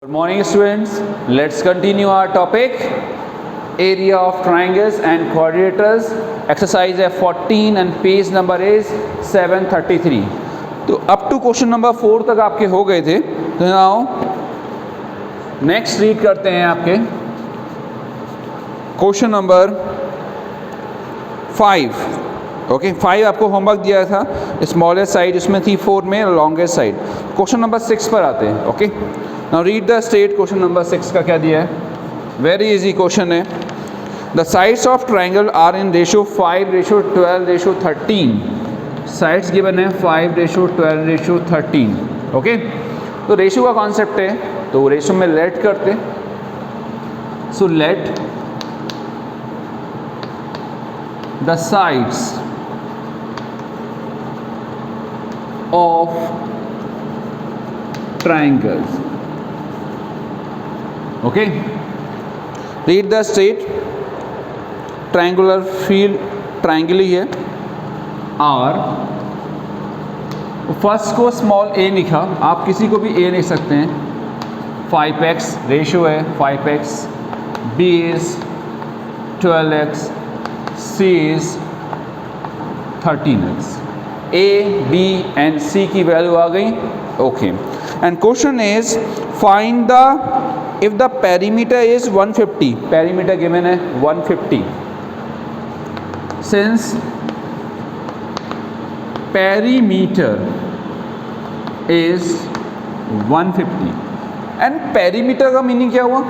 Good morning students, let's continue our topic area of triangles and quadrilaterals. Exercise F14 and page number is 733. तो up to question number 4 तक आपके हो गए थे. तो now next read करते हैं आपके question number 5. ओके 5 आपको होमवर्क दिया था. स्मॉलेस्ट साइड इसमें थी 4 में, लॉन्गेस्ट साइड. क्वेश्चन नंबर 6 पर आते हैं. Okay now read the state. Question number 6 का क्या दिया है? वेरी इजी क्वेश्चन है. The sides of triangle are in ratio 5:12:13. Sides given है 5:12:13. ओके तो रेशो का कॉन्सेप्ट है, तो रेशो में लेट करते. So let the sides of triangles. Okay, read the state. Triangular field triangle ही है. और फर्स्ट को स्मॉल a लिखा, आप किसी को भी a लिख सकते हैं. 5x रेशियो है 5x, b is 12x, c is 13x. A, B and C की वैल्यू आ गई. Okay and question is find the if the perimeter is 150. Perimeter given है 150. Since perimeter is 150 and perimeter का meaning क्या हुआ?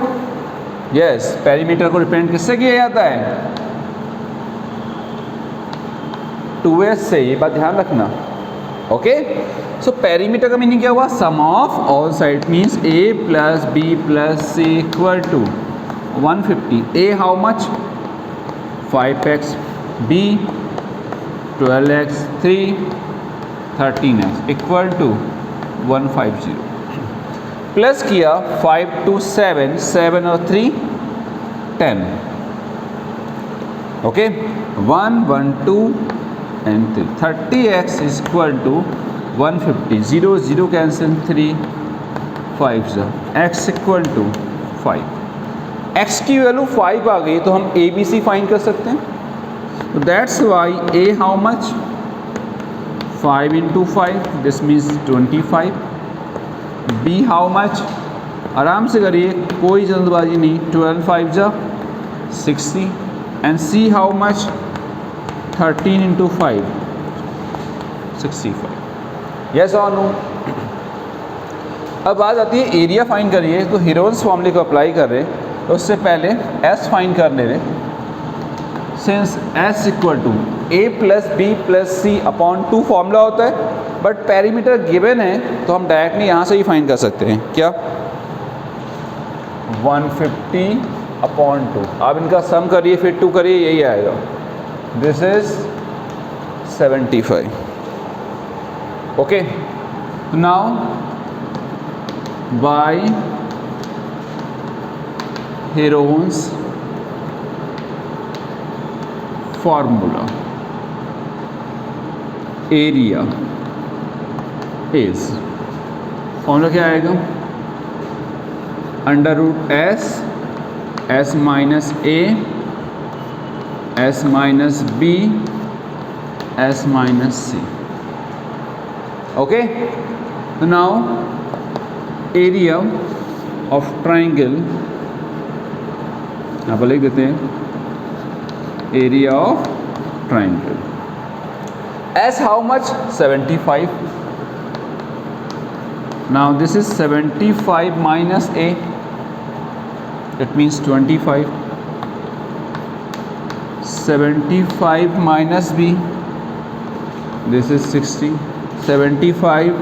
Yes perimeter को represent किससे किया जाता है? 2s से. ये बात ध्यान रखना. ओके सो पेरीमीटर का मीनिंग क्या हुआ? Sum of all side means a plus b plus c equal to 150. a how much? 5x, b 12x, 3 13x equal to 150. Plus किया 5 to 7, 7 और 3 10. Okay 1 1 2 and 3. 30x is equal to 150. 0 0 cancel, 3 5 x equal to 5. x की value 5 आ गई तो हम a b c find कर सकते हैं. तो that's why a how much? 5 into 5 this means 25. b how much? आराम से करिए, कोई जल्दबाजी नहीं. 12 5 60 and c how much? 13 into 5 65. Yes और नो? अब बात आती है एरिया फाइंड करिए. तो हीरोन्स फॉर्मूले को अप्लाई कर रहे हैं, तो उससे पहले एस फाइंड कर ले रहे. Since s equal to a plus b plus c upon 2 formula होता है, बट पेरीमीटर गिवन है तो हम डायरेक्टली यहाँ से ही फाइंड कर सकते हैं. क्या? 150 अपॉन 2. आप इनका सम करिए फिर 2 करिए, यही आएगा. This is 75. Okay. Now by Heron's formula, area is formula क्या आएगा? Under root s minus a s minus b s minus c. Okay now area of triangle यहाँ पर लिख देते हैं area of triangle. s how much? 75. now this is 75 minus a, it means 25. 75 minus b, this is 60. 75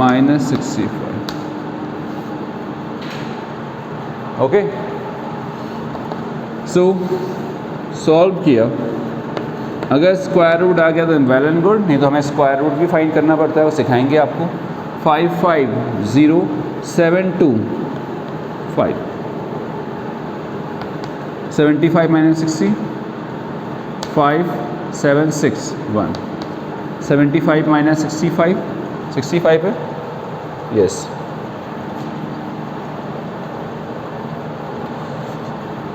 minus 65. okay so solve किया. अगर square root आ गया तो well and good, नहीं तो हमें स्क्वायर रूट भी फाइंड करना पड़ता है, वो सिखाएंगे आपको. 5 5 0 7 2 5. 75 minus 60 5 7 6 1. 75 minus 65 65 है. यस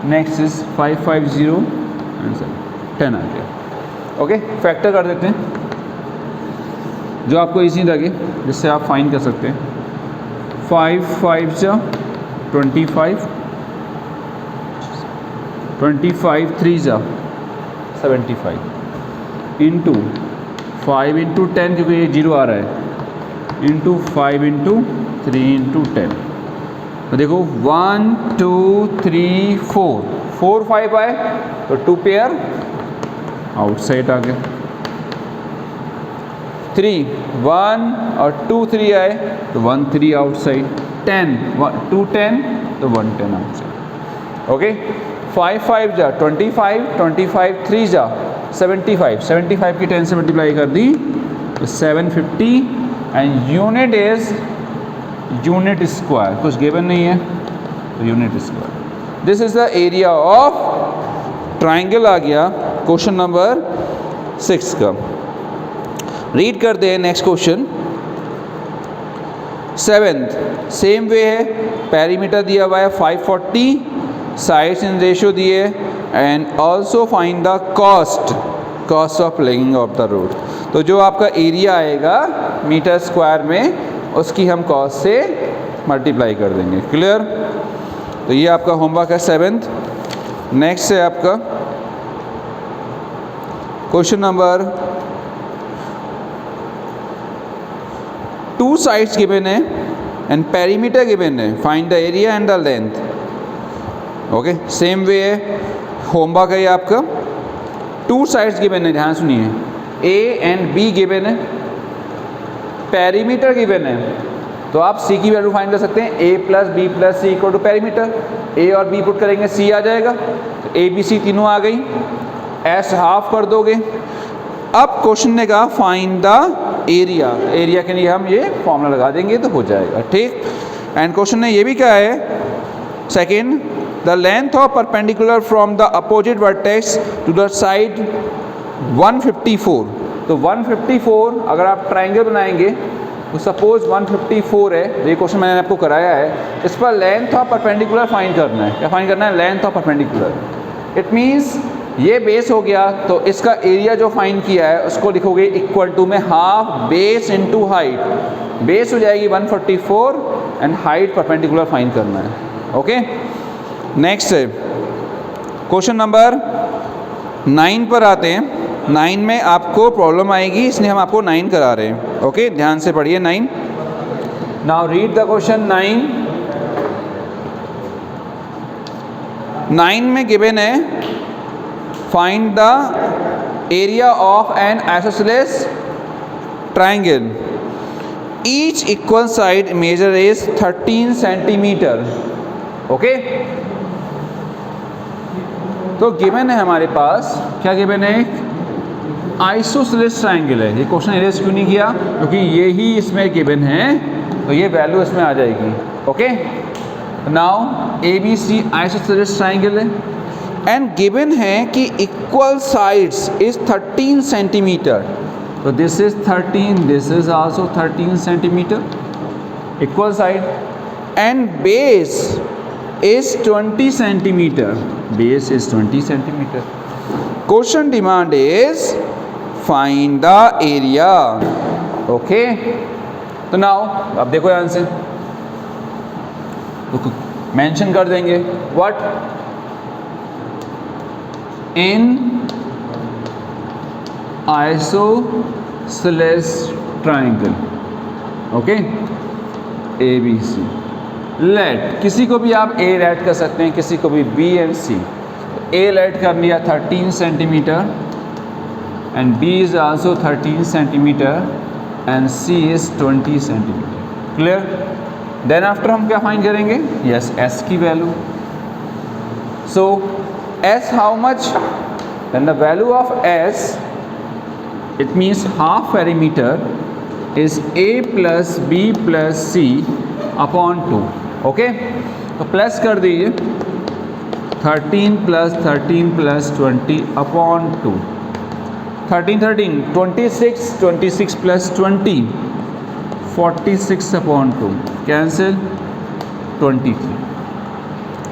नेक्स्ट इज 550 आंसर 10 आ गया। ओके, फैक्टर कर देते हैं जो आपको इजी लगे, जिससे आप फाइन कर सकते हैं। 5 5 जा 25, 25 3 जा 75 इंटू 5 इंटू 10, क्योंकि ये 0 आ रहा है, इंटू 5 इंटू 3 इंटू 10। तो देखो 1 2 3 4 4 5 आए तो 2 पेयर आउटसाइड आ गए। 3 1 और 2 3 आए तो 1 3 आउटसाइड। 10 2 10 तो 1 10 आउटसाइड। ओके, 5 5 जा 25, 25 3 जा 75, 75 की 10 से मल्टीप्लाई कर दी तो 750 and unit is unit square, कुछ गिवन नहीं है तो unit square. This is the area of triangle आ गया क्वेश्चन नंबर 6 का। रीड करते हैं next question. 7th same way है, पेरीमीटर दिया हुआ है 540, साइड्स इन रेशियो दिए and also find the cost of laying of the road. तो जो आपका एरिया आएगा मीटर स्क्वायर में, उसकी हम कॉस्ट से मल्टीप्लाई कर देंगे। क्लियर? तो ये आपका होमवर्क है 7th। नेक्स्ट है आपका क्वेश्चन नंबर 2 साइड्स गिवन है एंड पेरीमीटर गिवन है, find the area and the length. Okay, same way है, होमवर्क है ये आपका। 2 साइड्स गिवन है, ध्यान सुनिए, ए एंड बी गिवन है, पेरीमीटर गिवन है। तो आप सी की वैल्यू फाइंड कर सकते हैं, a plus b plus c equal to perimeter. A और बी पुट करेंगे सी आ जाएगा, तो ए बी सी तीनों आ गई, एस हाफ कर दोगे। अब क्वेश्चन ने कहा फाइंड द एरिया, एरिया के लिए हम ये फॉर्मूला लगा देंगे तो हो जाएगा। ठीक, एंड क्वेश्चन ने ये भी कहा है second, the length of perpendicular from the opposite vertex to the side 154। तो 154 अगर आप ट्राइंगल बनाएंगे तो सपोज 154 है, ये क्वेश्चन मैंने आपको कराया है, इस पर लेंथ ऑफ परपेंडिकुलर फाइंड करना है। क्या फाइंड करना है? Length of perpendicular. It means ये बेस हो गया, तो इसका एरिया जो फाइंड किया है उसको लिखोगे इक्वल टू में half base into height. Base हो जाएगी 144 एंड हाइट परपेंडिकुलर फाइंड करना है। ओके, नेक्स्ट है क्वेश्चन नंबर 9 पर आते हैं। 9 में आपको प्रॉब्लम आएगी, इसलिए हम आपको 9 करा रहे हैं। ओके, ध्यान से पढ़िए 9। Now read the question 9। 9 में गिवन है find the area of an isosceles triangle, each equal side measure is 13 centimetre. Okay, तो गिवन है हमारे पास, क्या गिवन है? आइसोसेलेस ट्राइंगल है। ये क्वेश्चन इरेज क्यों नहीं किया? क्योंकि ये ही इसमें गिवन है, तो ये वैल्यू इसमें आ जाएगी। Okay, now A B C isosceles triangle है एंड गिवन है कि इक्वल साइड्स इज 13 सेंटीमीटर। तो this is 13, this is also 13 centimetre equal side, and base is 20 centimetre. Base is 20 centimetre. Question demand is find the area. Okay, तो now अब देखो answer, तो mention कर देंगे what in isosceles triangle. Okay, a B c, let, किसी को भी आप ए लेट कर सकते हैं, किसी को भी b and c. A let कर लिया 13 centimetre and b is also 13 centimetre and c is 20 centimetre. Clear? Then after हम क्या फाइंड करेंगे? यस, एस की वैल्यू। So S how much? Then the value of S, it means half perimeter is A plus B plus C upon 2. Okay, तो plus कर दीजिए 13 plus 13 plus 20 upon 2। 13 13 26, 26 plus 20 46 upon 2, cancel 23।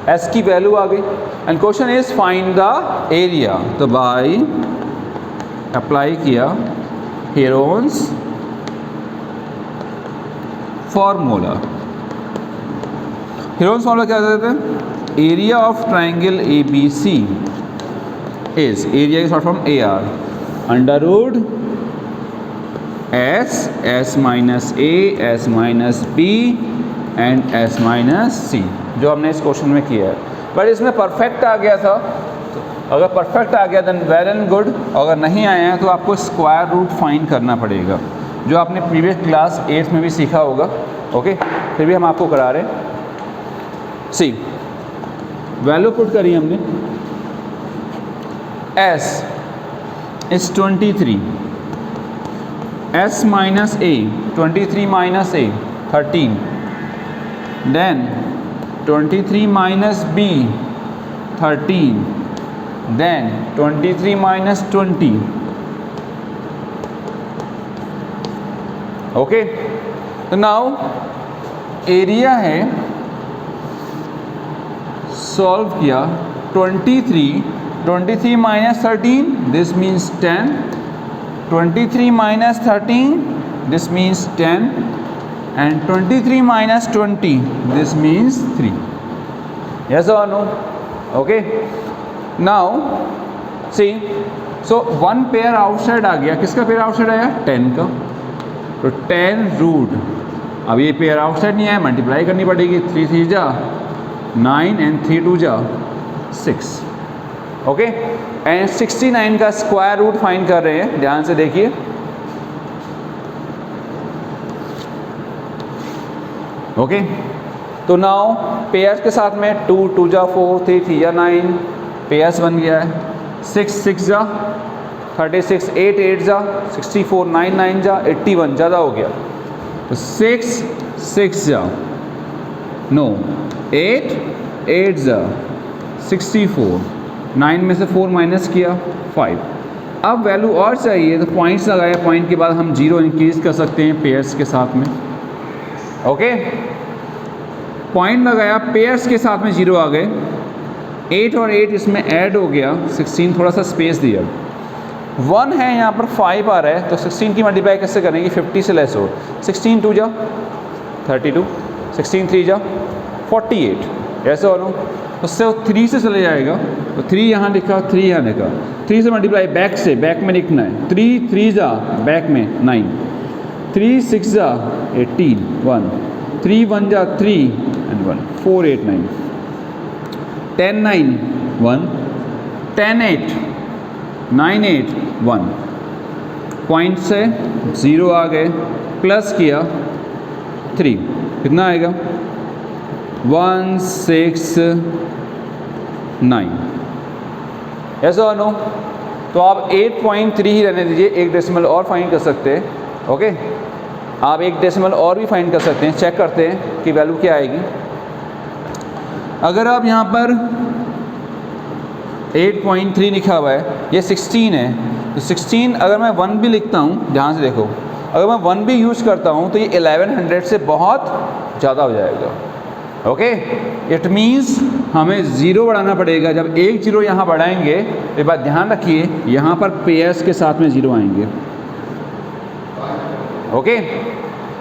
S की value आ गई and question is find the area. तो by apply किया Heron's formula. Heron's formula क्या कहते हैं? Area of triangle a B c is, area is short from a r, under root s minus a, s minus b and s minus c, जो हमने इस question में किया है। बट इसमें परफेक्ट आ गया था, तो अगर परफेक्ट आ गया देन वेल एंड गुड, अगर नहीं आया है तो आपको स्क्वायर रूट फाइंड करना पड़ेगा, जो आपने प्रीवियस क्लास 8 में भी सीखा होगा। ओके, फिर भी हम आपको करा रहे हैं। सी वैल्यू पुट करी हमने, s is 23, s minus a 23 minus a 13, then 23 minus b 13, then 23 minus 20। Okay, तो नाउ एरिया है, सॉल्व किया 23 minus 13 this means 10, 23 minus 13 this means 10 and 23 minus 20 this means 3. Yes or no? Okay, now see, so one pair outside आ गया, किसका pair outside आया? 10 का, तो 10 root, अब ये पेयर आउटसाइड नहीं आया, मल्टीप्लाई करनी पड़ेगी, 3 3 जा 9 एंड 3 2 जा 6। ओके, एंड 69 का स्क्वायर रूट फाइंड कर रहे हैं, ध्यान से देखिए। ओके, तो नाउ पेयर्स के साथ में 2 2 जा 4, 3 3 जा 9, पेयर्स बन गया है। 6 6 जा 36, 8 8 जा 64, 9 9 जा 81, ज़्यादा हो गया, तो 6 6 जा नो 8 8 जा 64, 9 में से 4 माइनस किया 5। अब वैल्यू और चाहिए तो पॉइंट्स लगाया, पॉइंट के बाद हम 0 इंक्रीज कर सकते हैं पेयर्स के साथ में। ओके, पॉइंट लगाया, पेयर्स के साथ में 0 आ गए, 8 और 8 इसमें ऐड हो गया, 16 थोड़ा सा स्पेस दिया, 1 है यहाँ पर 5 आ रहा है, तो 16 की मल्टीप्लाई कैसे करेंगे? 50 से लेस हो, 16 2 जा 32, 16 3 जा 48, ऐसे और उससे वो 3 से चले जाएगा, तो 3 यहाँ लिखा, 3 यहाँ लिखा, 3 से मल्टीप्लाई बैक से, बैक में लिखना है, 3 3 जा बैक में 9, 3 6 जा 18 1, 3 1 जा 3 एंड 1 4 8 9, 10 9 1, 10 8 9 8 1, पॉइंट से 0 आ गए, प्लस किया 3, कितना आएगा? 1 6 9। ऐसा और नो, तो आप 8.3 ही रहने दीजिए, एक डेसिमल और फाइंड कर सकते हैं। ओके, आप एक डेसिमल और भी फाइंड कर सकते हैं, चेक करते हैं कि वैल्यू क्या आएगी। अगर आप यहाँ पर 8.3 लिखा हुआ है, ये 16 है, तो 16 अगर मैं 1 भी लिखता हूँ, ध्यान से देखो, अगर मैं 1 भी यूज़ करता हूँ तो ये 1100 से बहुत ज़्यादा हो जाएगा। ओके, इट मीन्स हमें 0 बढ़ाना पड़ेगा। जब एक 0 यहाँ बढ़ाएंगे, ये बात ध्यान रखिए, यहाँ पर पेयर्स के साथ में 0 आएंगे। ओके,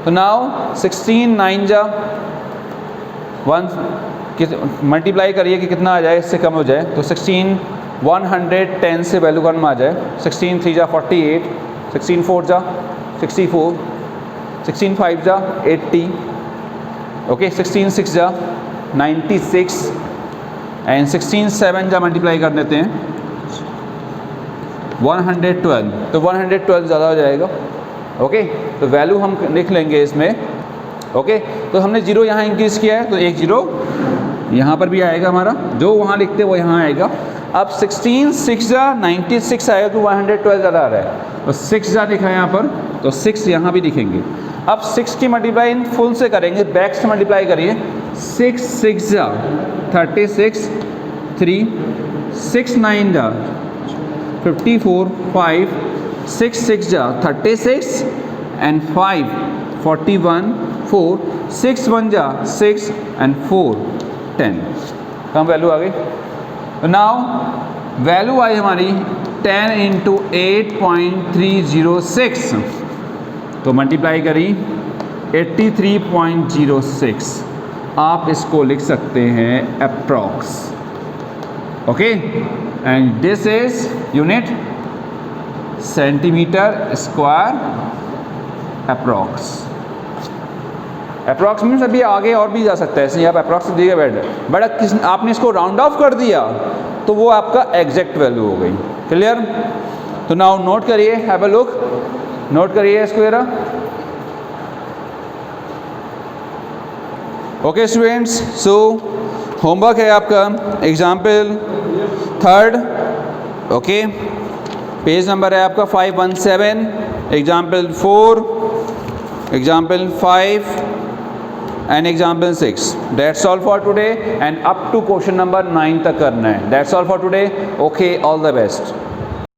तो नाउ 16 9 जा 1 मल्टीप्लाई करिए कि कितना आ जाए, इससे कम हो जाए, तो 16 110 से वैल्यू 1 में आ जाए, 16 3 जा 48, 16 4 जा 64, 16 5 जा 80, ओके, 16 6 जा 96 एंड 16 7 जा मल्टीप्लाई कर देते हैं 112, तो 112 ज़्यादा हो जाएगा। ओके, तो वैल्यू हम लिख लेंगे इसमें। ओके, तो हमने 0 यहाँ इंक्रीज़ किया है, तो एक 0 यहाँ पर भी आएगा हमारा, जो वहाँ लिखते हैं वो यहाँ आएगा। अब 16 6 जा 96 आएगा, तो 112 ज़्यादा आ रहा है, तो 6 जा लिखा है यहाँ पर, तो 6 यहाँ भी लिखेंगे। अब 6 की मल्टीप्लाई इन फुल से करेंगे, बैक से मल्टीप्लाई करिए, 6 6 जा 36, 3 6 9 जा 54, 5 6 6 जा 36 एंड 5 41, 4 6 1 जा 6 एंड 4 10। कम वैल्यू आ गई। तो नाउ वैल्यू आई हमारी 10 इंटू 8.306, तो मल्टीप्लाई करी 83.06। आप इसको लिख सकते हैं approx, okay, and this is unit centimetre square approx. Approx means अभी आगे और भी जा सकता है, ऐसे आप अप्रॉक्स दिएगा बट आपने इसको राउंड ऑफ कर दिया तो वो आपका एग्जैक्ट वैल्यू हो गई। क्लियर? तो नाउ नोट करिए, हैव अ लुक, नोट करिए इसको जरा। ओके स्टूडेंट्स, सो होमवर्क है आपका एग्जाम्पल 3, ओके, पेज नंबर है आपका 517, example 4, example 5 and example 6। That's all for today and up to question number 9 तक करना है। That's all for today, okay, all the best.